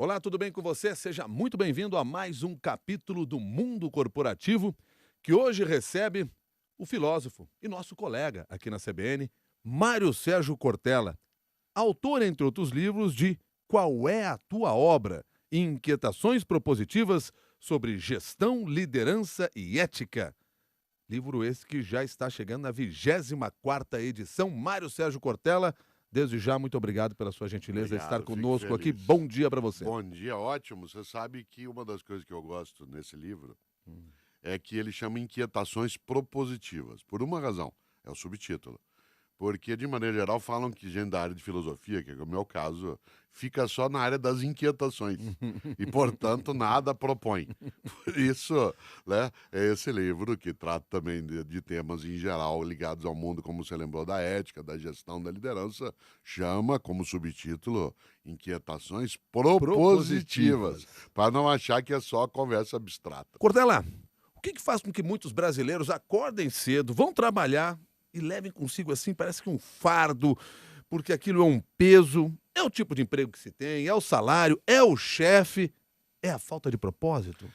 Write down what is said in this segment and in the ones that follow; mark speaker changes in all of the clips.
Speaker 1: Olá, tudo bem com você? Seja muito bem-vindo a mais um capítulo do Mundo Corporativo, que hoje recebe o filósofo e nosso colega aqui na CBN, Mário Sérgio Cortella, autor, entre outros livros, de Qual é a Tua Obra? Inquietações Propositivas sobre Gestão, Liderança e Ética. Livro esse que já está chegando na 24ª edição. Mário Sérgio Cortella, desde já, muito obrigado pela sua gentileza de estar
Speaker 2: Obrigado, fico
Speaker 1: conosco aqui.
Speaker 2: feliz.
Speaker 1: Bom dia para você.
Speaker 2: Bom dia, ótimo. Você sabe que uma das coisas que eu gosto nesse livro
Speaker 1: Hum.
Speaker 2: é que ele chama Inquietações Propositivas, por uma razão, é o subtítulo. Porque, de maneira geral, falam que gente da área de filosofia, que é o meu caso, fica só na área das inquietações e, portanto, nada propõe. Por isso, né, é esse livro que trata também de temas em geral ligados ao mundo, como você lembrou, da ética, da gestão, da liderança, chama como subtítulo Inquietações Propositivas, para não achar que é só conversa abstrata.
Speaker 1: Cortella, o que faz com que muitos brasileiros acordem cedo, vão trabalhar e levem consigo assim, parece que um fardo, porque aquilo é um peso, é o tipo de emprego que se tem, é o salário, é o chefe, é a falta de propósito?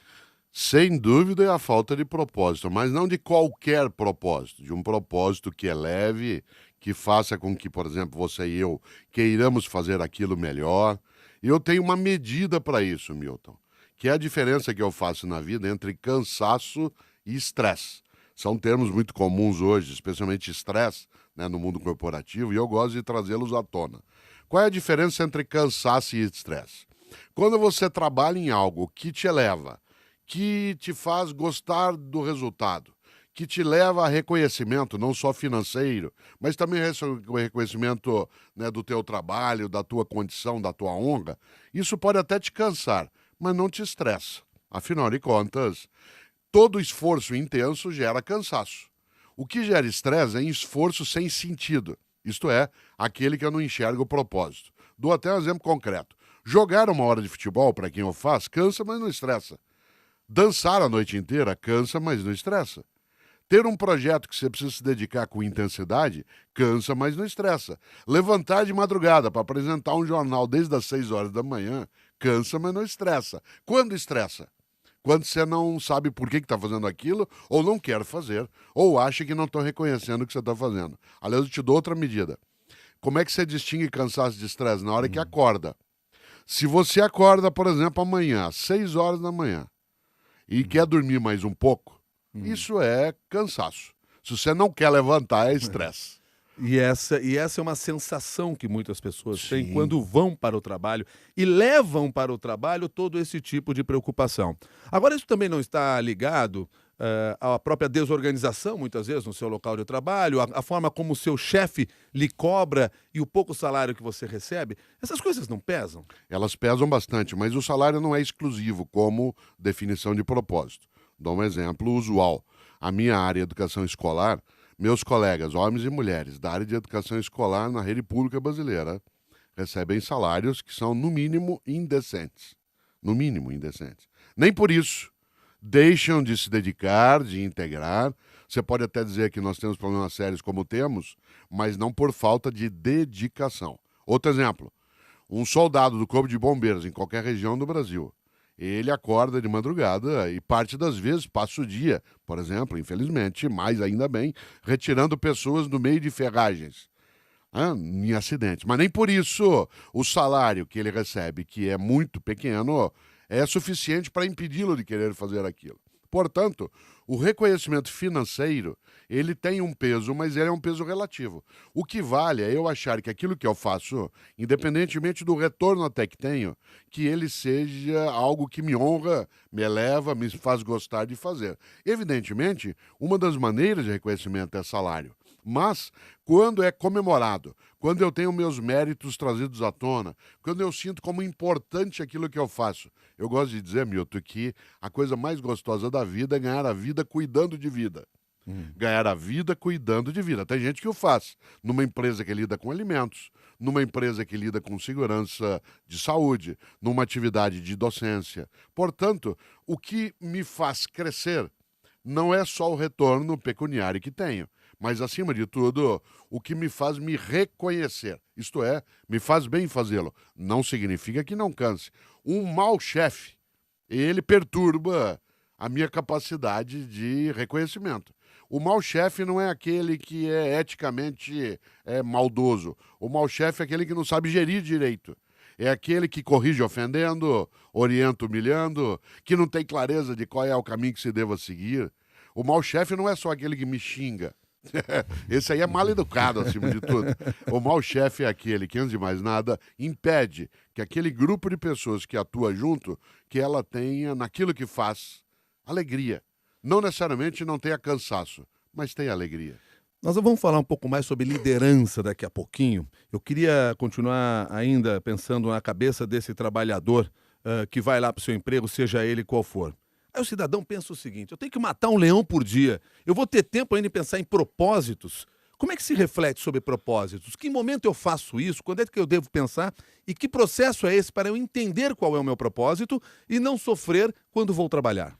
Speaker 2: Sem dúvida é a falta de propósito, mas não de qualquer propósito, de um propósito que eleve, que faça com que, por exemplo, você e eu queiramos fazer aquilo melhor. E eu tenho uma medida para isso, Milton, que é a diferença que eu faço na vida entre cansaço e estresse. São termos muito comuns hoje, especialmente estresse, né, no mundo corporativo, e eu gosto de trazê-los à tona. Qual é a diferença entre cansaço e estresse? Quando você trabalha em algo que te eleva, que te faz gostar do resultado, que te leva a reconhecimento, não só financeiro, mas também reconhecimento, né, do teu trabalho, da tua condição, da tua honra, isso pode até te cansar, mas não te estressa. Afinal de contas, todo esforço intenso gera cansaço. O que gera estresse é esforço sem sentido, isto é, aquele que eu não enxergo o propósito. Dou até um exemplo concreto. Jogar uma hora de futebol, para quem o faz, cansa, mas não estressa. Dançar a noite inteira cansa, mas não estressa. Ter um projeto que você precisa se dedicar com intensidade cansa, mas não estressa. Levantar de madrugada para apresentar um jornal desde as 6 horas da manhã cansa, mas não estressa. Quando estressa? Quando você não sabe por que está fazendo aquilo, ou não quer fazer, ou acha que não estão reconhecendo o que você está fazendo. Aliás, eu te dou outra medida. Como é que você distingue cansaço de estresse? Na hora que acorda. Se você acorda, por exemplo, amanhã, às 6 horas da manhã, e quer dormir mais um pouco, isso é cansaço. Se você não quer levantar, é estresse.
Speaker 1: E essa é uma sensação que muitas pessoas têm
Speaker 2: Sim.
Speaker 1: quando vão para o trabalho e levam para o trabalho todo esse tipo de preocupação. Agora, isso também não está ligado à própria desorganização, muitas vezes, no seu local de trabalho, a forma como o seu chefe lhe cobra e o pouco salário que você recebe? Essas coisas não pesam?
Speaker 2: Elas pesam bastante, mas o salário não é exclusivo como definição de propósito. Dou um exemplo usual. A minha área, educação escolar, meus colegas, homens e mulheres, da área de educação escolar na rede pública brasileira, recebem salários que são, no mínimo, indecentes. No mínimo, indecentes. Nem por isso deixam de se dedicar, de integrar. Você pode até dizer que nós temos problemas sérios como temos, mas não por falta de dedicação. Outro exemplo, um soldado do Corpo de Bombeiros em qualquer região do Brasil, ele acorda de madrugada e parte das vezes passa o dia, por exemplo, infelizmente, mas ainda bem, retirando pessoas do meio de ferragens, em acidentes. Mas nem por isso o salário que ele recebe, que é muito pequeno, é suficiente para impedi-lo de querer fazer aquilo. Portanto, o reconhecimento financeiro, ele tem um peso, mas ele é um peso relativo. O que vale é eu achar que aquilo que eu faço, independentemente do retorno até que tenho, que ele seja algo que me honra, me eleva, me faz gostar de fazer. Evidentemente, uma das maneiras de reconhecimento é salário. Mas, quando é comemorado, quando eu tenho meus méritos trazidos à tona, quando eu sinto como importante aquilo que eu faço, eu gosto de dizer, Milton, que a coisa mais gostosa da vida é ganhar a vida cuidando de vida. Ganhar a vida cuidando de vida. Tem gente que o faz numa empresa que lida com alimentos, numa empresa que lida com segurança de saúde, numa atividade de docência. Portanto, o que me faz crescer não é só o retorno pecuniário que tenho, mas, acima de tudo, o que me faz me reconhecer. Isto é, me faz bem fazê-lo. Não significa que não canse. Um mau chefe, ele perturba a minha capacidade de reconhecimento. O mau chefe não é aquele que é eticamente maldoso. O mau chefe é aquele que não sabe gerir direito. É aquele que corrige ofendendo, orienta humilhando, que não tem clareza de qual é o caminho que se deva seguir. O mau chefe não é só aquele que me xinga. Esse aí é mal educado, acima de tudo. O mau chefe é aquele que, antes de mais nada, impede que aquele grupo de pessoas que atua junto, que ela tenha, naquilo que faz, alegria. Não necessariamente não tenha cansaço, mas tenha alegria.
Speaker 1: Nós vamos falar um pouco mais sobre liderança daqui a pouquinho. Eu queria continuar ainda pensando na cabeça desse trabalhador que vai lá para o seu emprego, seja ele qual for. Aí o cidadão pensa o seguinte: eu tenho que matar um leão por dia, eu vou ter tempo ainda de pensar em propósitos? Como é que se reflete sobre propósitos? Que momento eu faço isso? Quando é que eu devo pensar? E que processo é esse para eu entender qual é o meu propósito e não sofrer quando vou trabalhar?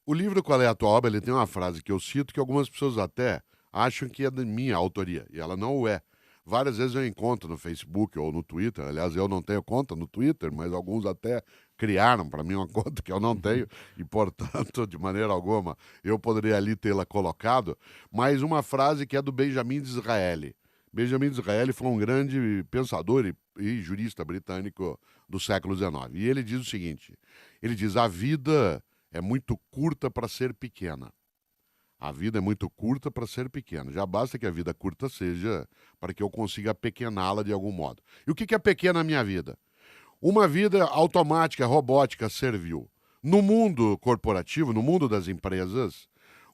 Speaker 2: O livro Qual é a Tua Obra, ele tem uma frase que eu cito que algumas pessoas até acham que é da minha autoria, e ela não o é. Várias vezes eu encontro no Facebook ou no Twitter, aliás, eu não tenho conta no Twitter, mas alguns até criaram para mim uma conta que eu não tenho, e, portanto, de maneira alguma, eu poderia ali tê-la colocado, mas uma frase que é do Benjamin Disraeli. Benjamin Disraeli foi um grande pensador e jurista britânico do século XIX, e ele diz o seguinte, ele diz: a vida é muito curta para ser pequena. A vida é muito curta para ser pequena. Já basta que a vida curta seja para que eu consiga pequená-la de algum modo. E o que é pequena na minha vida? Uma vida automática, robótica, servil. No mundo corporativo, no mundo das empresas,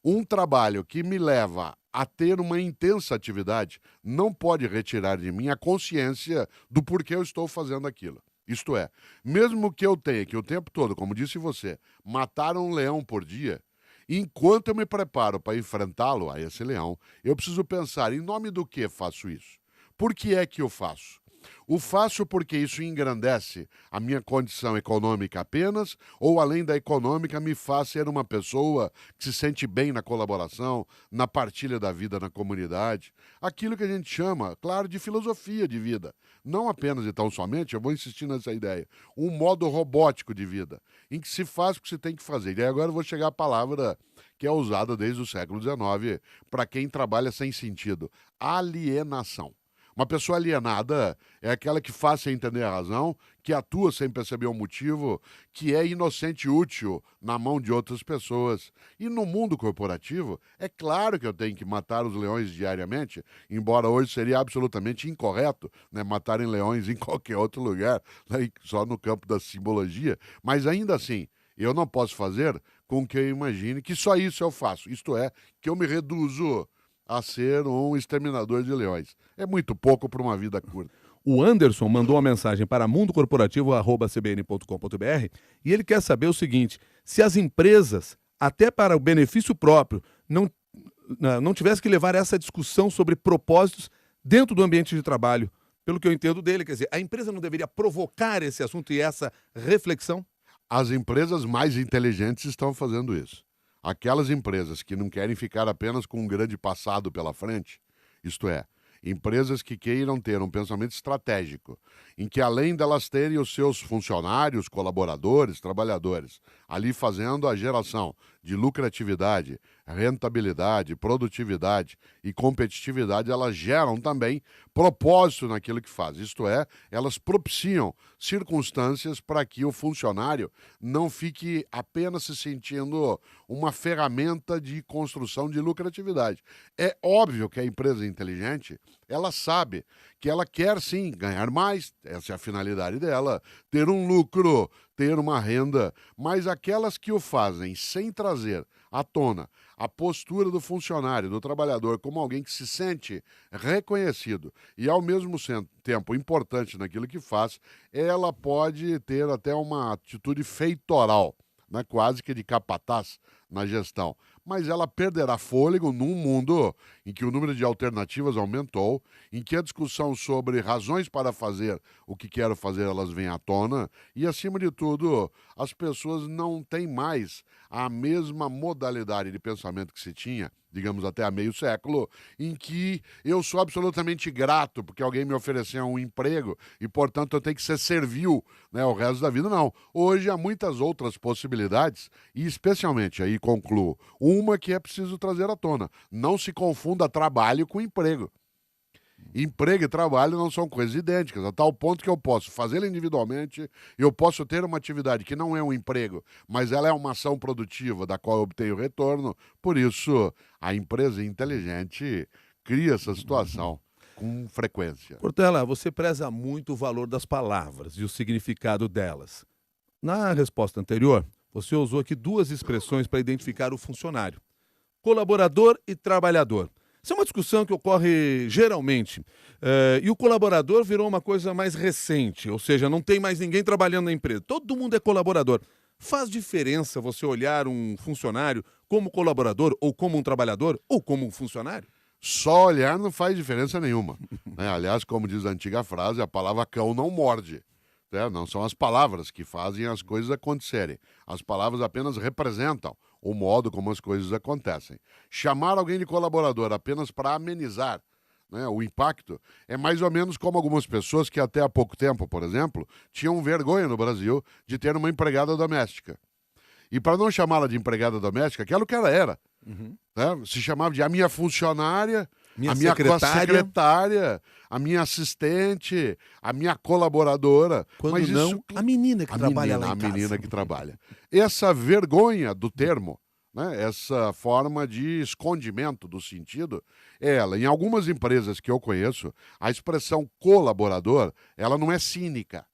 Speaker 2: um trabalho que me leva a ter uma intensa atividade não pode retirar de mim a consciência do porquê eu estou fazendo aquilo. Isto é, mesmo que eu tenha que o tempo todo, como disse você, matar um leão por dia, enquanto eu me preparo para enfrentá-lo, a esse leão, eu preciso pensar em nome do que faço isso. Por que é que eu faço? O faço porque isso engrandece a minha condição econômica apenas, ou além da econômica me faz ser uma pessoa que se sente bem na colaboração, na partilha da vida na comunidade, aquilo que a gente chama, claro, de filosofia de vida. Não apenas e tão somente, eu vou insistir nessa ideia, um modo robótico de vida, em que se faz o que se tem que fazer. E agora eu vou chegar à palavra que é usada desde o século XIX para quem trabalha sem sentido: alienação. Uma pessoa alienada é aquela que faz sem entender a razão, que atua sem perceber o motivo, que é inocente e útil na mão de outras pessoas. E no mundo corporativo, é claro que eu tenho que matar os leões diariamente, embora hoje seria absolutamente incorreto, né, matarem leões em qualquer outro lugar, né, só no campo da simbologia. Mas ainda assim, eu não posso fazer com que eu imagine que só isso eu faço. Isto é, que eu me reduzo a ser um exterminador de leões. É muito pouco para uma vida curta.
Speaker 1: O Anderson mandou uma mensagem para mundocorporativo@cbn.com.br e ele quer saber o seguinte: se as empresas, até para o benefício próprio, não tivessem que levar essa discussão sobre propósitos dentro do ambiente de trabalho. Pelo que eu entendo dele, quer dizer, a empresa não deveria provocar esse assunto e essa reflexão?
Speaker 2: As empresas mais inteligentes estão fazendo isso. Aquelas empresas que não querem ficar apenas com um grande passado pela frente, isto é, empresas que queiram ter um pensamento estratégico, em que além delas terem os seus funcionários, colaboradores, trabalhadores, ali fazendo a geração de lucratividade, rentabilidade, produtividade e competitividade, elas geram também propósito naquilo que faz. Isto é, elas propiciam circunstâncias para que o funcionário não fique apenas se sentindo uma ferramenta de construção de lucratividade. É óbvio que a empresa inteligente, ela sabe que ela quer sim ganhar mais, essa é a finalidade dela, ter um lucro, ter uma renda, mas aquelas que o fazem sem trazer à tona a postura do funcionário, do trabalhador, como alguém que se sente reconhecido e, ao mesmo tempo, importante naquilo que faz, ela pode ter até uma atitude feitoral, né, quase que de capataz na gestão. Mas ela perderá fôlego num mundo em que o número de alternativas aumentou, em que a discussão sobre razões para fazer o que quero fazer, elas vêm à tona, e, acima de tudo, as pessoas não têm mais a mesma modalidade de pensamento que se tinha digamos até há meio século, em que eu sou absolutamente grato porque alguém me ofereceu um emprego e, portanto, eu tenho que ser servil, né, o resto da vida. Não. Hoje há muitas outras possibilidades e, especialmente, aí concluo, uma que é preciso trazer à tona. Não se confunda trabalho com emprego. Emprego e trabalho não são coisas idênticas, a tal ponto que eu posso fazê-lo individualmente, eu posso ter uma atividade que não é um emprego, mas ela é uma ação produtiva da qual eu obtenho retorno. Por isso, a empresa inteligente cria essa situação com frequência.
Speaker 1: Cortella, você preza muito o valor das palavras e o significado delas. Na resposta anterior, você usou aqui duas expressões para identificar o funcionário: colaborador e trabalhador. Isso é uma discussão que ocorre geralmente. E o colaborador virou uma coisa mais recente, ou seja, não tem mais ninguém trabalhando na empresa. Todo mundo é colaborador. Faz diferença você olhar um funcionário como colaborador, ou como um trabalhador, ou como um funcionário?
Speaker 2: Só olhar não faz diferença nenhuma. Né? Aliás, como diz a antiga frase, a palavra cão não morde. Né? Não são as palavras que fazem as coisas acontecerem. As palavras apenas representam o modo como as coisas acontecem. Chamar alguém de colaborador apenas para amenizar, né, o impacto é mais ou menos como algumas pessoas que até há pouco tempo, por exemplo, tinham vergonha no Brasil de ter uma empregada doméstica. E para não chamá-la de empregada doméstica, aquilo que ela era. Né? Se chamava de a minha funcionária, a minha secretária, a minha assistente, a minha colaboradora.
Speaker 1: Quando
Speaker 2: mas
Speaker 1: não,
Speaker 2: isso,
Speaker 1: a menina que trabalha lá em casa.
Speaker 2: A menina que trabalha. Essa vergonha do termo, né? Essa forma de escondimento do sentido, ela, em algumas empresas que eu conheço, a expressão colaborador, ela não é cínica.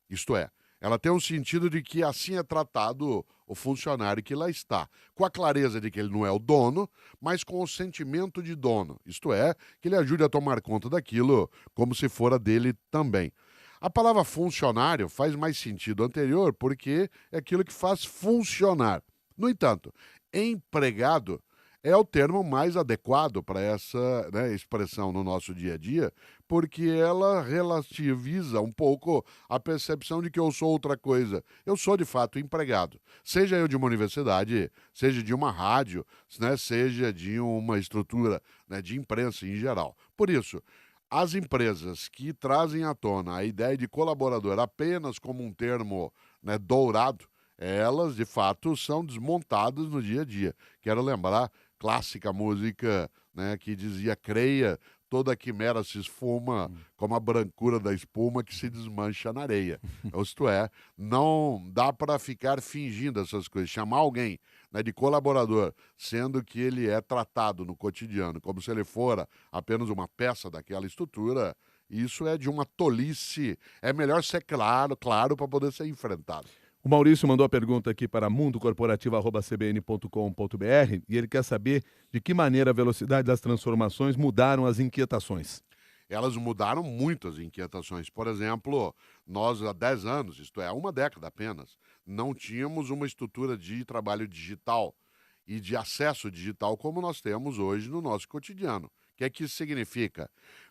Speaker 2: Isto é, ela tem um sentido de que assim é tratado o funcionário que lá está, com a clareza de que ele não é o dono, mas com o sentimento de dono, isto é, que ele ajude a tomar conta daquilo como se fora dele também. A palavra funcionário faz mais sentido anterior porque é aquilo que faz funcionar. No entanto, empregado é o termo mais adequado para essa, né, expressão no nosso dia a dia, porque ela relativiza um pouco a percepção de que eu sou outra coisa. Eu sou, de fato, empregado. Seja eu de uma universidade, seja de uma rádio, né, seja de uma estrutura, né, de imprensa em geral. Por isso, as empresas que trazem à tona a ideia de colaborador apenas como um termo, né, dourado, elas, de fato, são desmontadas no dia a dia. Quero lembrar clássica música, né, que dizia: creia, toda quimera se esfuma como a brancura da espuma que se desmancha na areia. Isto é, não dá para ficar fingindo essas coisas. Chamar alguém, né, de colaborador, sendo que ele é tratado no cotidiano como se ele fora apenas uma peça daquela estrutura, isso é de uma tolice. É melhor ser claro, para poder ser enfrentado.
Speaker 1: O Maurício mandou a pergunta aqui para mundocorporativo@cbn.com.br e ele quer saber de que maneira a velocidade das transformações mudaram as inquietações.
Speaker 2: Elas mudaram muito as inquietações. Por exemplo, nós há 10 anos, isto é, há uma década apenas, não tínhamos uma estrutura de trabalho digital e de acesso digital como nós temos hoje no nosso cotidiano. O que é que isso significa?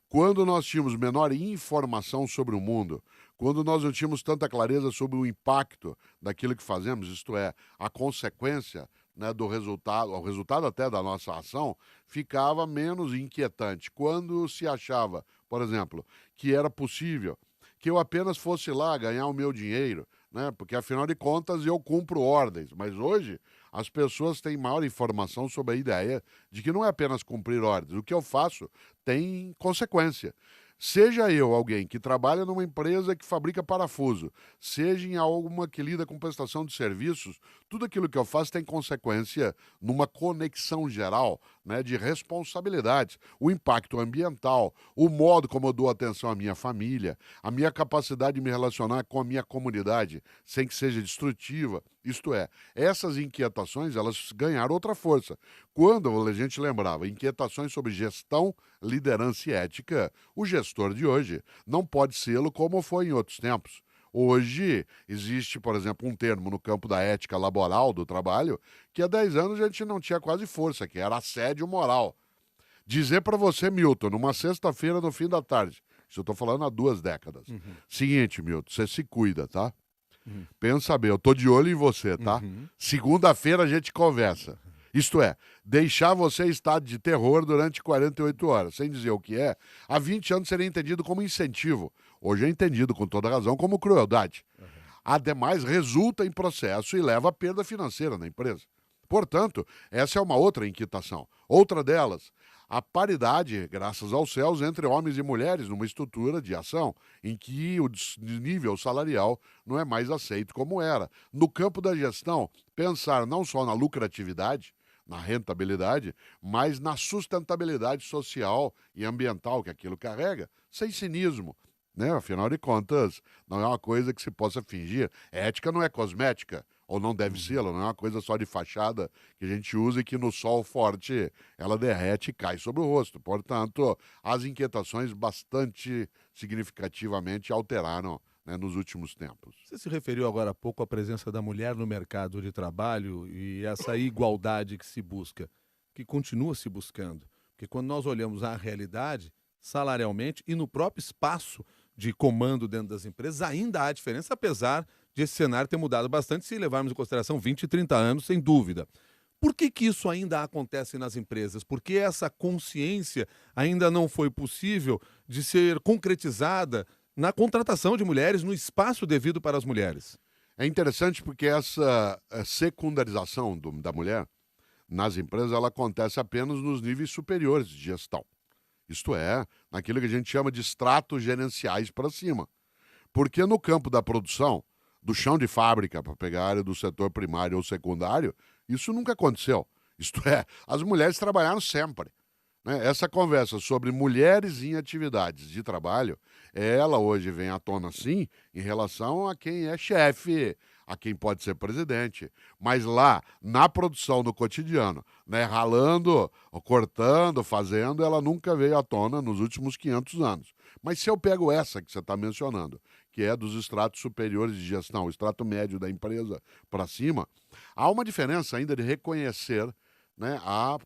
Speaker 2: Quando nós tínhamos menor informação sobre o mundo, quando nós não tínhamos tanta clareza sobre o impacto daquilo que fazemos, isto é, a consequência, né, do resultado, o resultado até da nossa ação, ficava menos inquietante. Quando se achava, por exemplo, que era possível que eu apenas fosse lá ganhar o meu dinheiro, né, porque afinal de contas eu cumpro ordens, mas hoje as pessoas têm maior informação sobre a ideia de que não é apenas cumprir ordens. O que eu faço tem consequência. Seja eu alguém que trabalha numa empresa que fabrica parafuso, seja em alguma que lida com prestação de serviços, tudo aquilo que eu faço tem consequência numa conexão geral, né, de responsabilidades. O impacto ambiental, o modo como eu dou atenção à minha família, a minha capacidade de me relacionar com a minha comunidade sem que seja destrutiva. Isto é, essas inquietações, elas ganharam outra força. Quando a gente lembrava inquietações sobre gestão, liderança e ética, o gestor de hoje não pode sê-lo como foi em outros tempos. Hoje existe, por exemplo, um termo no campo da ética laboral do trabalho que há 10 anos a gente não tinha quase força, que era assédio moral. Dizer para você, Milton, numa sexta-feira no fim da tarde, isso eu estou falando há 2 décadas. Seguinte, Milton, você se cuida, tá? Pensa bem, eu tô de olho em você, tá? Segunda-feira a gente conversa. Isto é, deixar você em estado de terror durante 48 horas, sem dizer o que é, há 20 anos seria entendido como incentivo. Hoje é entendido, com toda razão, como crueldade. Ademais, resulta em processo e leva a perda financeira na empresa. Portanto, essa é uma outra inquietação. Outra delas, a paridade, graças aos céus, entre homens e mulheres numa estrutura de ação em que o nível salarial não é mais aceito como era. No campo da gestão, pensar não só na lucratividade, na rentabilidade, mas na sustentabilidade social e ambiental que aquilo carrega, sem cinismo. Né? Afinal de contas, não é uma coisa que se possa fingir. Ética não é cosmética, ou não deve ser, ela não é uma coisa só de fachada que a gente usa e que no sol forte ela derrete e cai sobre o rosto. Portanto, as inquietações bastante significativamente alteraram, né, nos últimos tempos.
Speaker 1: Você se referiu agora há pouco à presença da mulher no mercado de trabalho e essa igualdade que se busca, que continua se buscando. Porque quando nós olhamos a realidade, salarialmente e no próprio espaço de comando dentro das empresas, ainda há diferença, apesar de esse cenário ter mudado bastante, se levarmos em consideração 20 e 30 anos, sem dúvida. Por que que isso ainda acontece nas empresas? Por que essa consciência ainda não foi possível de ser concretizada na contratação de mulheres, no espaço devido para as mulheres?
Speaker 2: É interessante porque essa secundarização da mulher nas empresas ela acontece apenas nos níveis superiores de gestão. Isto é, naquilo que a gente chama de estratos gerenciais para cima. Porque no campo da produção, do chão de fábrica, para pegar a área do setor primário ou secundário, isso nunca aconteceu. Isto é, as mulheres trabalharam sempre. Né? Essa conversa sobre mulheres em atividades de trabalho, ela hoje vem à tona sim em relação a quem é chefe, a quem pode ser presidente, mas lá, na produção, no cotidiano, né, ralando, cortando, fazendo, ela nunca veio à tona nos últimos 500 anos. Mas se eu pego essa que você está mencionando, que é dos estratos superiores de gestão, o extrato médio da empresa para cima, há uma diferença ainda de reconhecer, né, a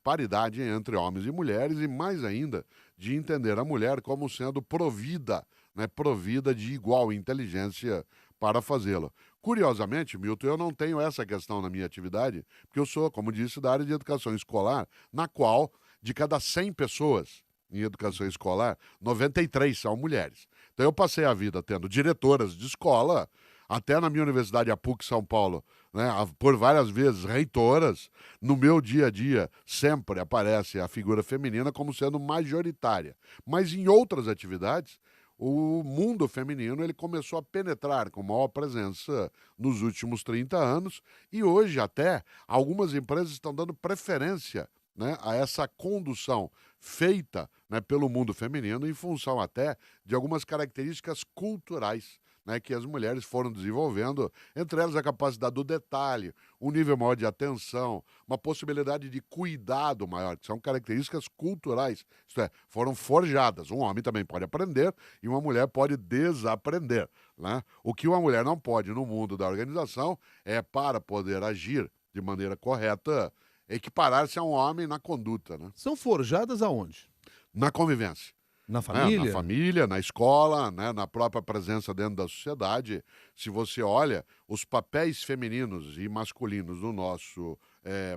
Speaker 2: paridade entre homens e mulheres e, mais ainda, de entender a mulher como sendo provida, né, provida de igual inteligência para fazê-lo. Curiosamente, Milton, eu não tenho essa questão na minha atividade, porque eu sou, como disse, da área de educação escolar, na qual, de cada 100 pessoas em educação escolar, 93 são mulheres. Então eu passei a vida tendo diretoras de escola, até na minha universidade, a PUC São Paulo, né, por várias vezes reitoras. No meu dia a dia sempre aparece a figura feminina como sendo majoritária. Mas em outras atividades, o mundo feminino ele começou a penetrar com maior presença nos últimos 30 anos e hoje até algumas empresas estão dando preferência, né, a essa condução feita, né, pelo mundo feminino em função até de algumas características culturais, né, que as mulheres foram desenvolvendo, entre elas a capacidade do detalhe, um nível maior de atenção, uma possibilidade de cuidado maior, que são características culturais, isto é, foram forjadas. Um homem também pode aprender e uma mulher pode desaprender. Né? O que uma mulher não pode no mundo da organização é, para poder agir de maneira correta, equiparar-se a um homem na conduta. Né?
Speaker 1: São forjadas aonde?
Speaker 2: Na convivência.
Speaker 1: Na família?
Speaker 2: Na família, na escola, né, na própria presença dentro da sociedade. Se você olha, os papéis femininos e masculinos no nosso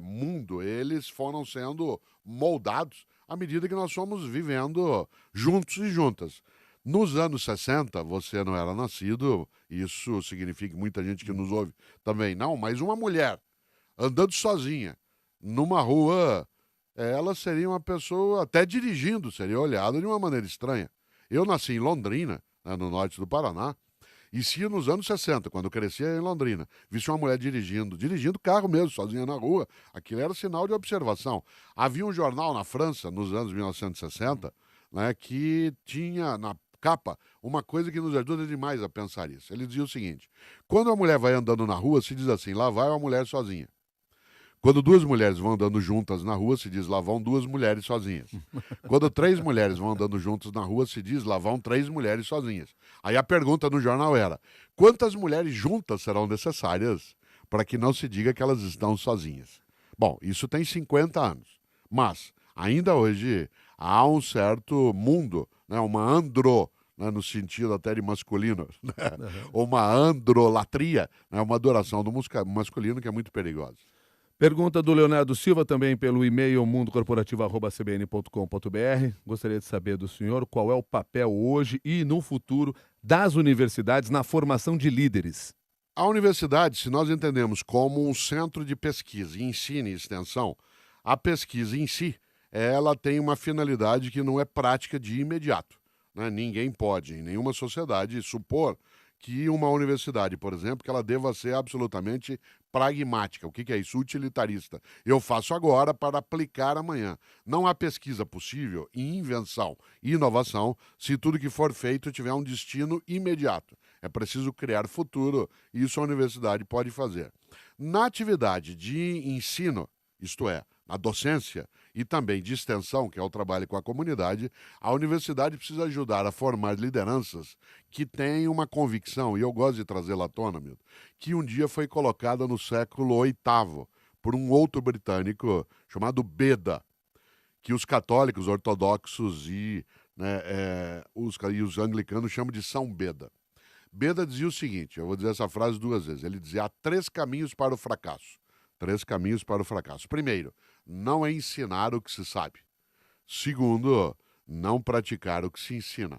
Speaker 2: mundo, eles foram sendo moldados à medida que nós fomos vivendo juntos e juntas. Nos anos 60, você não era nascido, isso significa que muita gente que nos ouve também não, mas uma mulher andando sozinha numa rua, ela seria uma pessoa, até dirigindo, seria olhada de uma maneira estranha. Eu nasci em Londrina, né, no norte do Paraná, e se nos anos 60, quando eu crescia em Londrina, visse uma mulher dirigindo carro mesmo, sozinha na rua, aquilo era sinal de observação. Havia um jornal na França, nos anos 1960, né, que tinha na capa uma coisa que nos ajuda demais a pensar isso. Ele dizia o seguinte: quando a mulher vai andando na rua, se diz assim, lá vai uma mulher sozinha. Quando duas mulheres vão andando juntas na rua, se diz lá vão duas mulheres sozinhas. Quando 3 mulheres vão andando juntas na rua, se diz lá vão 3 mulheres sozinhas. Aí a pergunta no jornal era: quantas mulheres juntas serão necessárias para que não se diga que elas estão sozinhas? Bom, isso tem 50 anos. Mas, ainda hoje, há um certo mundo, né, uma né, no sentido até de masculino, né, uma androlatria, né, uma adoração do masculino que é muito perigosa.
Speaker 1: Pergunta do Leonardo Silva, também pelo e-mail mundocorporativo@cbn.com.br. Gostaria de saber do senhor qual é o papel hoje e no futuro das universidades na formação de líderes.
Speaker 2: A universidade, se nós entendemos como um centro de pesquisa, ensino e extensão, a pesquisa em si, ela tem uma finalidade que não é prática de imediato, né? Ninguém pode, em nenhuma sociedade, supor que uma universidade, por exemplo, que ela deva ser absolutamente pragmática. O que é isso? Utilitarista. Eu faço agora para aplicar amanhã. Não há pesquisa possível em invenção e inovação se tudo que for feito tiver um destino imediato. É preciso criar futuro e isso a universidade pode fazer. Na atividade de ensino, isto é, na docência e também de extensão, que é o trabalho com a comunidade, a universidade precisa ajudar a formar lideranças que têm uma convicção, e eu gosto de trazê-la à tona, Milton, que um dia foi colocada no século VIII por um outro britânico chamado Beda, que os católicos ortodoxos e, os anglicanos chamam de São Beda. Beda dizia o seguinte, eu vou dizer essa frase 2 vezes, ele dizia: há 3 caminhos para o fracasso. 3 caminhos para o fracasso. Primeiro, não é ensinar o que se sabe. Segundo, não praticar o que se ensina.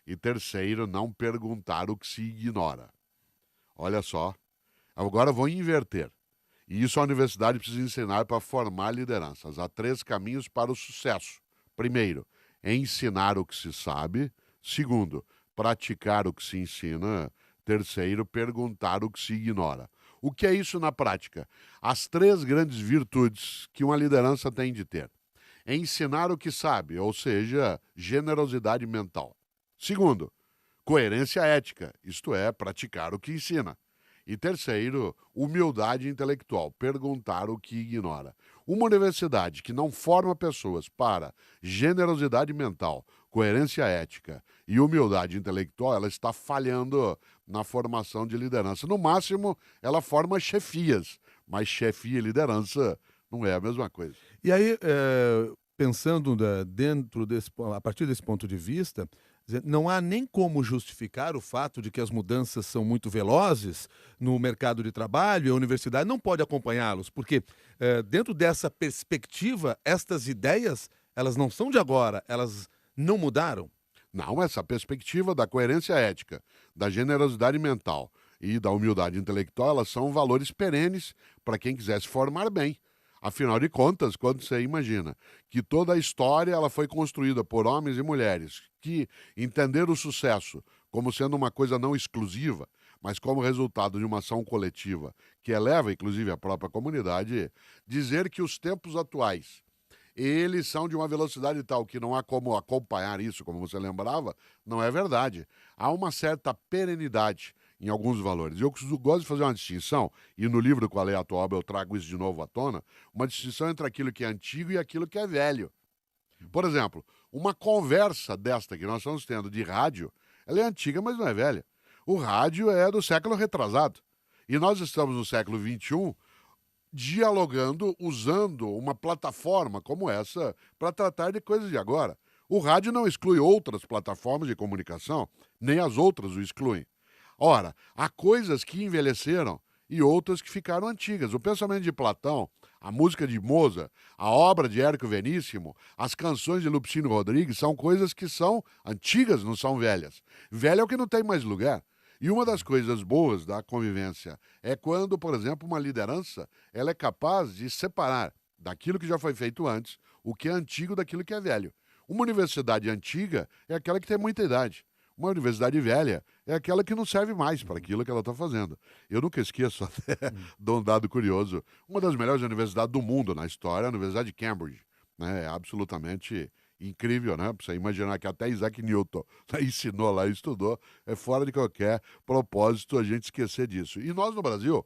Speaker 2: E terceiro, não perguntar o que se ignora. Olha só. Agora vou inverter. E isso a universidade precisa ensinar para formar lideranças. Há 3 caminhos para o sucesso. Primeiro, é ensinar o que se sabe. Segundo, praticar o que se ensina. Terceiro, perguntar o que se ignora. O que é isso na prática? As 3 grandes virtudes que uma liderança tem de ter. É ensinar o que sabe, ou seja, generosidade mental. Segundo, coerência ética, isto é, praticar o que ensina. E terceiro, humildade intelectual, perguntar o que ignora. Uma universidade que não forma pessoas para generosidade mental, coerência ética e humildade intelectual, ela está falhando na formação de liderança. No máximo, ela forma chefias, mas chefia e liderança não é a mesma coisa.
Speaker 1: E aí, pensando a partir desse ponto de vista, não há nem como justificar o fato de que as mudanças são muito velozes no mercado de trabalho e a universidade não pode acompanhá-los, porque dentro dessa perspectiva, estas ideias, elas não são de agora, elas não mudaram.
Speaker 2: Não, essa perspectiva da coerência ética, da generosidade mental e da humildade intelectual, elas são valores perenes para quem quiser se formar bem. Afinal de contas, quando você imagina que toda a história ela foi construída por homens e mulheres que entenderam o sucesso como sendo uma coisa não exclusiva, mas como resultado de uma ação coletiva que eleva, inclusive, a própria comunidade, dizer que os tempos atuais eles são de uma velocidade tal que não há como acompanhar isso, como você lembrava, não é verdade. Há uma certa perenidade em alguns valores. Eu gosto de fazer uma distinção, e no livro Qual é a Tua Obra eu trago isso de novo à tona, uma distinção entre aquilo que é antigo e aquilo que é velho. Por exemplo, uma conversa desta que nós estamos tendo de rádio, ela é antiga, mas não é velha. O rádio é do século retrasado. E nós estamos no século XXI, dialogando, usando uma plataforma como essa para tratar de coisas de agora. O rádio não exclui outras plataformas de comunicação, nem as outras o excluem. Ora, há coisas que envelheceram e outras que ficaram antigas. O pensamento de Platão, a música de Mozart, a obra de Érico Veríssimo, as canções de Lupicínio Rodrigues são coisas que são antigas, não são velhas. Velho é o que não tem mais lugar. E uma das coisas boas da convivência é quando, por exemplo, uma liderança ela é capaz de separar daquilo que já foi feito antes, o que é antigo daquilo que é velho. Uma universidade antiga é aquela que tem muita idade. Uma universidade velha é aquela que não serve mais para aquilo que ela está fazendo. Eu nunca esqueço, até de um dado curioso, uma das melhores universidades do mundo na história é a Universidade de Cambridge. Né? É absolutamente incrível, né? Pra você imaginar que até Isaac Newton ensinou lá e estudou, é fora de qualquer propósito a gente esquecer disso. E nós no Brasil,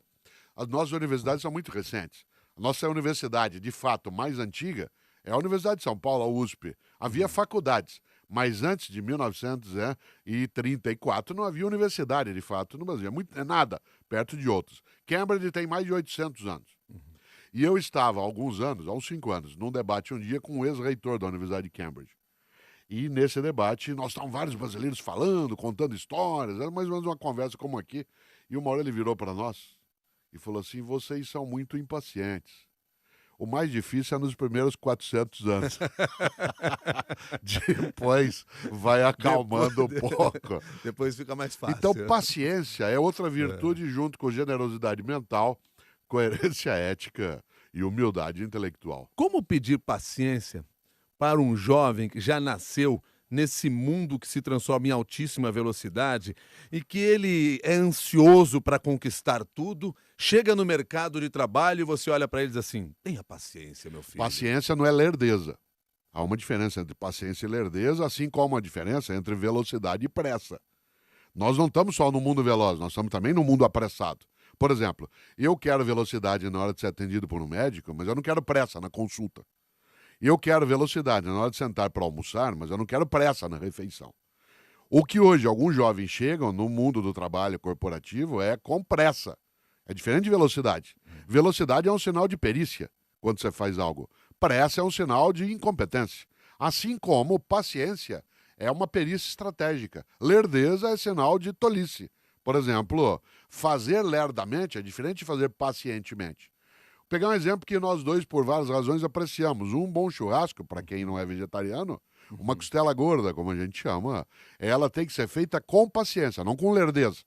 Speaker 2: as nossas universidades são muito recentes. A nossa universidade, de fato, mais antiga é a Universidade de São Paulo, a USP. Havia faculdades, mas antes de 1934 não havia universidade, de fato, no Brasil. É nada perto de outros. Cambridge tem mais de 800 anos. E eu estava há alguns anos, há uns 5 anos, num debate um dia com o ex-reitor da Universidade de Cambridge. E nesse debate, nós estávamos vários brasileiros falando, contando histórias, era mais ou menos uma conversa como aqui. E uma hora ele virou para nós e falou assim: vocês são muito impacientes. o mais difícil é nos primeiros 400 anos. Depois vai acalmando um pouco.
Speaker 1: Depois fica mais fácil.
Speaker 2: Então, paciência é outra virtude junto com generosidade mental, coerência ética e humildade intelectual.
Speaker 1: Como pedir paciência para um jovem que já nasceu nesse mundo que se transforma em altíssima velocidade e que ele é ansioso para conquistar tudo, chega no mercado de trabalho e você olha para ele e diz assim: tenha paciência, meu filho.
Speaker 2: Paciência não é lerdeza. Há uma diferença entre paciência e lerdeza, assim como há uma diferença entre velocidade e pressa. Nós não estamos só no mundo veloz, nós estamos também no mundo apressado. Por exemplo, eu quero velocidade na hora de ser atendido por um médico, mas eu não quero pressa na consulta. Eu quero velocidade na hora de sentar para almoçar, mas eu não quero pressa na refeição. O que hoje alguns jovens chegam no mundo do trabalho corporativo é com pressa. É diferente de velocidade. Velocidade é um sinal de perícia quando você faz algo. Pressa é um sinal de incompetência. Assim como paciência é uma perícia estratégica. Lerdeza é sinal de tolice. Por exemplo, fazer lerdamente é diferente de fazer pacientemente. Vou pegar um exemplo que nós dois, por várias razões, apreciamos. Um bom churrasco, para quem não é vegetariano, uma costela gorda, como a gente chama, ela tem que ser feita com paciência, não com lerdeza.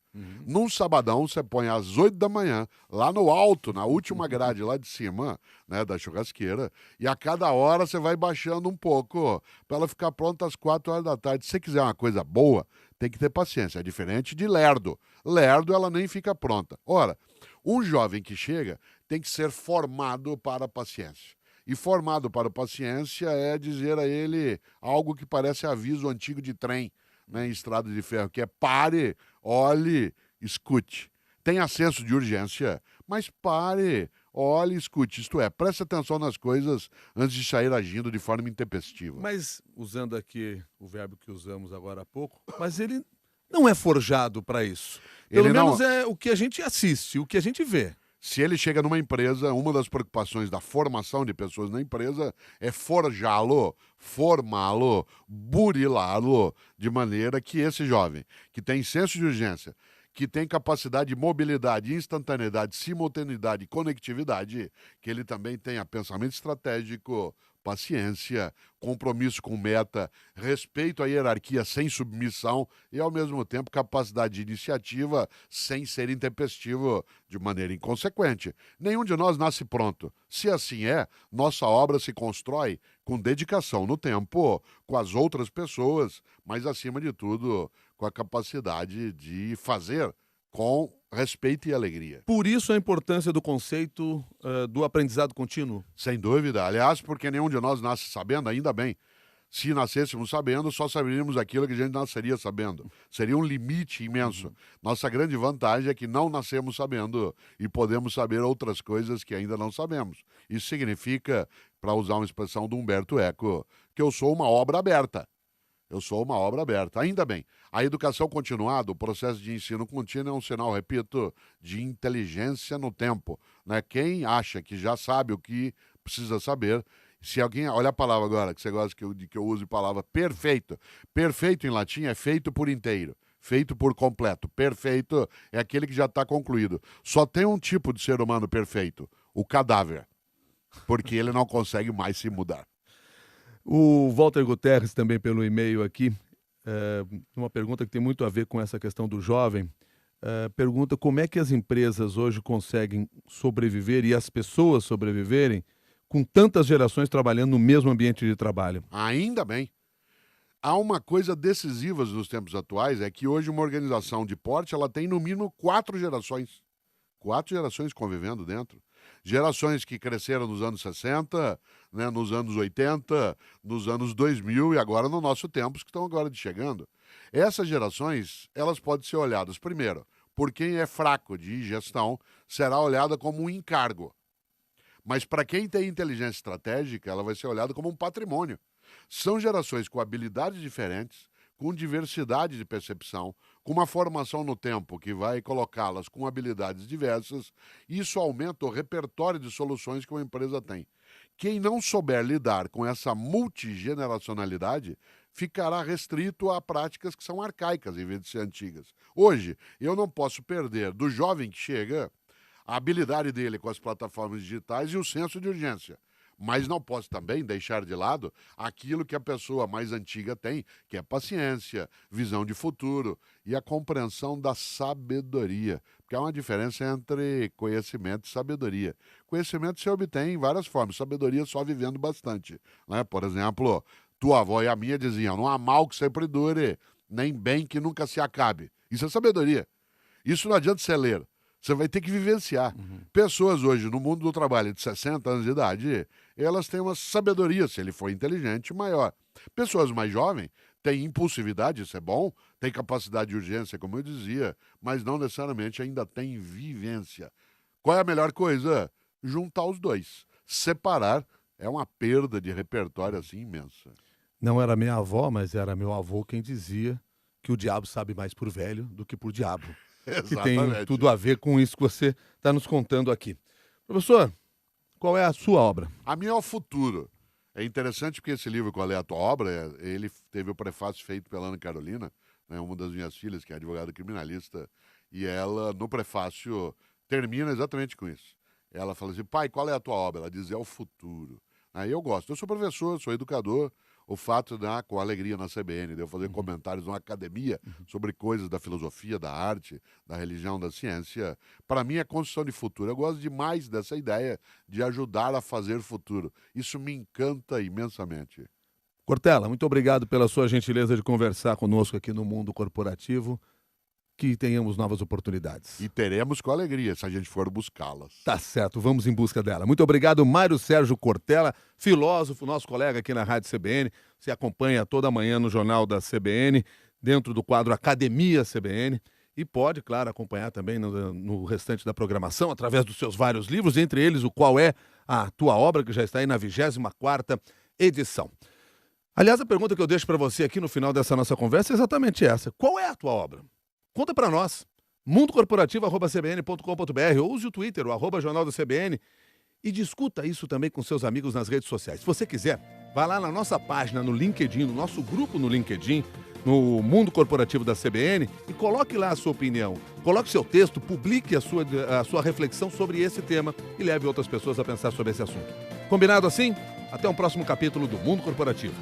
Speaker 2: Num sabadão, você põe às 8 da manhã, lá no alto, na última grade lá de cima, né, da churrasqueira, e a cada hora você vai baixando um pouco, para ela ficar pronta às 4 horas da tarde. Se você quiser uma coisa boa, tem que ter paciência. É diferente de lerdo. Lerdo, ela nem fica pronta. Ora, um jovem que chega tem que ser formado para a paciência. E formado para a paciência é dizer a ele algo que parece aviso antigo de trem, né, em estrada de ferro, que é pare, olhe, escute. Tenha senso de urgência, mas pare, olhe, escute. Isto é, preste atenção nas coisas antes de sair agindo de forma intempestiva.
Speaker 1: Mas, usando aqui o verbo que usamos agora há pouco, mas ele não é forjado para isso. Pelo menos é o que a gente assiste, o que a gente vê.
Speaker 2: Se ele chega numa empresa, uma das preocupações da formação de pessoas na empresa é forjá-lo, formá-lo, burilá-lo, de maneira que esse jovem, que tem senso de urgência, que tem capacidade de mobilidade, instantaneidade, simultaneidade e conectividade, que ele também tenha pensamento estratégico, paciência, compromisso com meta, respeito à hierarquia sem submissão e, ao mesmo tempo, capacidade de iniciativa sem ser intempestivo de maneira inconsequente. Nenhum de nós nasce pronto. Se assim é, nossa obra se constrói com dedicação no tempo, com as outras pessoas, mas, acima de tudo, com a capacidade de fazer com respeito e alegria.
Speaker 1: Por isso a importância do conceito do aprendizado contínuo.
Speaker 2: Sem dúvida. Aliás, porque nenhum de nós nasce sabendo, ainda bem. Se nascêssemos sabendo, só saberíamos aquilo que a gente nasceria sabendo. Seria um limite imenso. Nossa grande vantagem é que não nascemos sabendo e podemos saber outras coisas que ainda não sabemos. Isso significa, para usar uma expressão do Humberto Eco, que eu sou uma obra aberta. Eu sou uma obra aberta. Ainda bem, a educação continuada, o processo de ensino contínuo é um sinal, repito, de inteligência no tempo. Né? Quem acha que já sabe o que precisa saber, se alguém... Olha a palavra agora, que você gosta que eu use a palavra perfeito. Perfeito em latim é feito por inteiro. Feito por completo. Perfeito é aquele que já está concluído. Só tem um tipo de ser humano perfeito, o cadáver. Porque ele não consegue mais se mudar.
Speaker 1: O Walter Guterres, também pelo e-mail aqui, uma pergunta que tem muito a ver com essa questão do jovem, pergunta como é que as empresas hoje conseguem sobreviver e as pessoas sobreviverem com tantas gerações trabalhando no mesmo ambiente de trabalho.
Speaker 2: Ainda bem. Há uma coisa decisiva nos tempos atuais, é que hoje uma organização de porte ela tem no mínimo 4 gerações. 4 gerações convivendo dentro. Gerações que cresceram nos anos 60, né, nos anos 80, nos anos 2000 e agora no nosso tempo, que estão agora chegando. Essas gerações, elas podem ser olhadas, primeiro, por quem é fraco de gestão, será olhada como um encargo. Mas para quem tem inteligência estratégica, ela vai ser olhada como um patrimônio. São gerações com habilidades diferentes, com diversidade de percepção, com uma formação no tempo que vai colocá-las com habilidades diversas, isso aumenta o repertório de soluções que uma empresa tem. Quem não souber lidar com essa multigeneracionalidade ficará restrito a práticas que são arcaicas em vez de ser antigas. Hoje, eu não posso perder do jovem que chega a habilidade dele com as plataformas digitais e o senso de urgência. Mas não posso também deixar de lado aquilo que a pessoa mais antiga tem, que é paciência, visão de futuro e a compreensão da sabedoria. Porque há uma diferença entre conhecimento e sabedoria. Conhecimento se obtém em várias formas, sabedoria só vivendo bastante, né? Por exemplo, tua avó e a minha diziam, não há mal que sempre dure, nem bem que nunca se acabe. Isso é sabedoria. Isso não adianta você ler. Você vai ter que vivenciar. Pessoas hoje, no mundo do trabalho, de 60 anos de idade, elas têm uma sabedoria, se ele for inteligente, maior. Pessoas mais jovens têm impulsividade, isso é bom, têm capacidade de urgência, como eu dizia, mas não necessariamente ainda têm vivência. Qual é a melhor coisa? Juntar os dois. Separar é uma perda de repertório assim imensa.
Speaker 1: Não era minha avó, mas era meu avô quem dizia que o diabo sabe mais por velho do que por diabo. Que tem tudo a ver com isso que você está nos contando aqui. Professor, qual é a sua obra?
Speaker 2: A minha é o futuro. É interessante porque esse livro, Qual é a Tua Obra, ele teve o prefácio feito pela Ana Carolina, né, uma das minhas filhas, que é advogada criminalista, e ela, no prefácio, termina exatamente com isso. Ela fala assim, pai, qual é a tua obra? Ela diz, é o futuro. Aí eu gosto. Eu sou professor, sou educador. O fato de, com alegria na CBN, de eu fazer comentários numa academia sobre coisas da filosofia, da arte, da religião, da ciência, para mim é construção de futuro. Eu gosto demais dessa ideia de ajudar a fazer futuro. Isso me encanta imensamente.
Speaker 1: Cortella, muito obrigado pela sua gentileza de conversar conosco aqui no Mundo Corporativo. Que tenhamos novas oportunidades.
Speaker 2: E teremos com alegria, se a gente for buscá-las.
Speaker 1: Tá certo, vamos em busca dela. Muito obrigado, Mário Sérgio Cortella, filósofo, nosso colega aqui na Rádio CBN. Você acompanha toda manhã no Jornal da CBN, dentro do quadro Academia CBN. E pode, claro, acompanhar também no restante da programação, através dos seus vários livros, entre eles o Qual é a Tua Obra, que já está aí na 24ª edição. Aliás, a pergunta que eu deixo para você aqui no final dessa nossa conversa é exatamente essa. Qual é a tua obra? Conta para nós, mundocorporativo@cbn.com.br, ou use o Twitter, o @Jornal da CBN, e discuta isso também com seus amigos nas redes sociais. Se você quiser, vá lá na nossa página no LinkedIn, no nosso grupo no LinkedIn, no Mundo Corporativo da CBN, e coloque lá a sua opinião. Coloque seu texto, publique a sua reflexão sobre esse tema e leve outras pessoas a pensar sobre esse assunto. Combinado assim? Até um próximo capítulo do Mundo Corporativo.